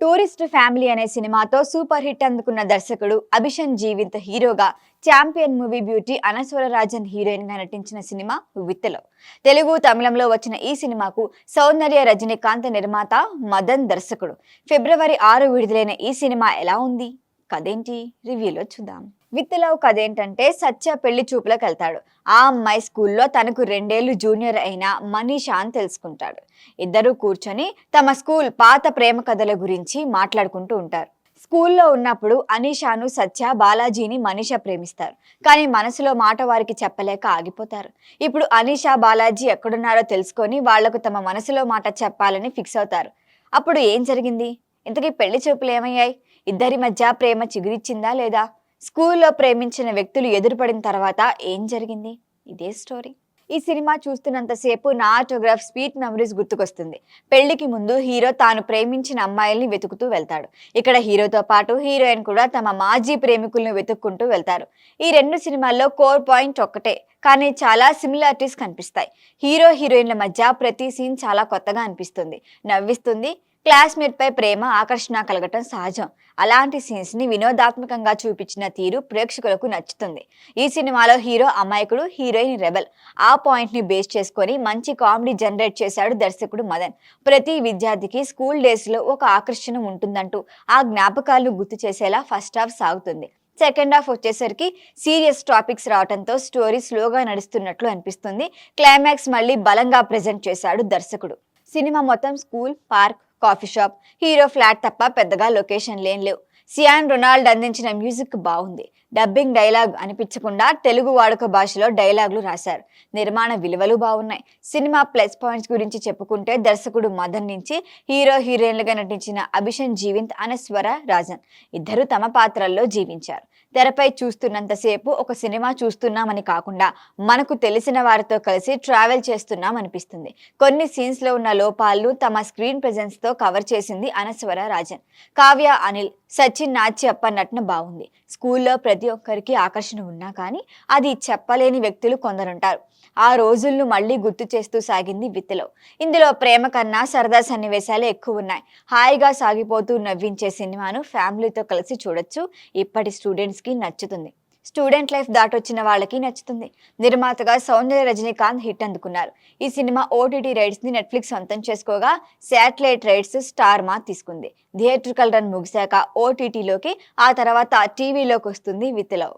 Tourist family అనే సినిమాతో super hit అందుకున్న దర్శకుడు అభిషన్ జీవిత్ హీరోగా champion movie beauty Anaswara Rajan heroine గా నటించిన సినిమా విత్తలో. తెలుగు తమిళంలో వచ్చిన ఈ సినిమాకు సౌందర్య రజనీకాంత్ నిర్మాత, మదన్ దర్శకుడు. ఫిబ్రవరి 6 విడుదలైన ఈ సినిమా ఎలా ఉంది, కథేంటి, రివ్యూలో చూద్దాం. విత్ లవ్ కథ ఏంటంటే, సత్య పెళ్లి చూపులకు వెళ్తాడు. ఆ అమ్మాయి స్కూల్లో తనకు 2 ఏళ్లు జూనియర్ అయిన మనీషా అని తెలుసుకుంటాడు. ఇద్దరు కూర్చొని తమ స్కూల్ పాత ప్రేమ కథల గురించి మాట్లాడుకుంటూ ఉంటారు. స్కూల్లో ఉన్నప్పుడు అనీషాను సత్య, బాలాజీని మనీషా ప్రేమిస్తారు. కానీ మనసులో మాట వారికి చెప్పలేక ఆగిపోతారు. ఇప్పుడు అనీషా, బాలాజీ ఎక్కడున్నారో తెలుసుకొని వాళ్లకు తమ మనసులో మాట చెప్పాలని ఫిక్స్ అవుతారు. అప్పుడు ఏం జరిగింది? ఇంతకీ పెళ్లి చూపులు ఏమయ్యాయి? ఇద్దరి మధ్య ప్రేమ చిగురిచ్చిందా లేదా? స్కూల్లో ప్రేమించిన వ్యక్తులు ఎదురుపడిన తర్వాత ఏం జరిగింది? ఇదే స్టోరీ. ఈ సినిమా చూస్తున్నంతసేపు నా ఆటోగ్రాఫ్ స్వీట్ మెమరీస్ గుర్తుకొస్తుంది. పెళ్లికి ముందు హీరో తాను ప్రేమించిన అమ్మాయిల్ని వెతుకుతూ వెళ్తాడు. ఇక్కడ హీరోతో పాటు హీరోయిన్ కూడా తమ మాజీ ప్రేమికులను వెతుక్కుంటూ వెళ్తారు. ఈ 2 సినిమాల్లో కోర్ పాయింట్ ఒక్కటే, కానీ చాలా సిమిలారిటీస్ కనిపిస్తాయి. హీరో హీరోయిన్ల మధ్య ప్రతి సీన్ చాలా కొత్తగా అనిపిస్తుంది, నవ్విస్తుంది. క్లాస్మేట్ పై ప్రేమ, ఆకర్షణ కలగటం సహజం. అలాంటి సీన్స్ ని వినోదాత్మకంగా చూపించిన తీరు ప్రేక్షకులకు నచ్చుతుంది. ఈ సినిమాలో హీరో అమాయకుడు, హీరోయిన్ రెబెల్. ఆ పాయింట్ ని బేస్ చేసుకొని మంచి కామెడీ జనరేట్ చేశాడు దర్శకుడు మదన్. ప్రతి విద్యార్థికి స్కూల్ డేస్ లో ఒక ఆకర్షణ ఉంటుందంటూ ఆ జ్ఞాపకాలను గుర్తు చేసేలా ఫస్ట్ హాఫ్ సాగుతుంది. సెకండ్ హాఫ్ వచ్చేసరికి సీరియస్ టాపిక్స్ రావడంతో స్టోరీ స్లోగా నడుస్తున్నట్లు అనిపిస్తుంది. క్లైమాక్స్ మళ్ళీ బలంగా ప్రెజెంట్ చేశాడు దర్శకుడు. సినిమా మొత్తం school, park, coffee shop, hero flat తప్ప పెద్దగా లొకేషన్ లేవు. సియాన్ రొనాల్డ్ అందించిన మ్యూజిక్ బాగుంది. డబ్బింగ్ డైలాగ్ అనిపించకుండా తెలుగు వాడుక భాషలో డైలాగులు రాశారు. నిర్మాణ విలువలు బాగున్నాయి. సినిమా ప్లస్ పాయింట్స్ గురించి చెప్పుకుంటే, దర్శకుడు మదన్ నుంచి హీరో హీరోయిన్లుగా నటించిన అభిషన్ జీవిత్, అనస్వర రాజన్ ఇద్దరు తమ పాత్రల్లో జీవించారు. తెరపై చూస్తున్నంతసేపు ఒక సినిమా చూస్తున్నామని కాకుండా మనకు తెలిసిన వారితో కలిసి ట్రావెల్ చేస్తున్నాం అనిపిస్తుంది. కొన్ని సీన్స్ లో ఉన్న లోపాలను తమ స్క్రీన్ ప్రెజెన్స్ తో కవర్ చేసింది అనస్వర రాజన్. కావ్య, అనిల్, సచిన్, నాచ్యప్ప నటన బాగుంది. స్కూల్లో ప్రతి ఒక్కరికి ఆకర్షణ ఉన్నా కానీ అది చెప్పలేని వ్యక్తులు కొందరుంటారు. ఆ రోజులను మళ్లీ గుర్తు చేస్తూ సాగింది విత్ లవ్. ఇందులో ప్రేమ కన్నా సరదా సన్నివేశాలే ఎక్కువ ఉన్నాయి. హాయిగా సాగిపోతూ నవ్వించే సినిమాను ఫ్యామిలీతో కలిసి చూడొచ్చు. ఇప్పటి స్టూడెంట్స్ కి నచ్చుతుంది. స్టూడెంట్ లైఫ్ దాటొచ్చిన వాళ్ళకి నచ్చుతుంది. నిర్మాతగా సౌందర్య రజనీకాంత్ హిట్ అందుకున్నారు. ఈ సినిమా ఓటీటీ రైట్స్ ని నెట్ఫ్లిక్స్ సొంతం చేసుకోగా, శాటిలైట్ రైట్స్ స్టార్ మా తీసుకుంది. థియేట్రికల్ రన్ ముగిశాక ఓటీటీలోకి, ఆ తర్వాత టీవీలోకి వస్తుంది విత్ లవ్.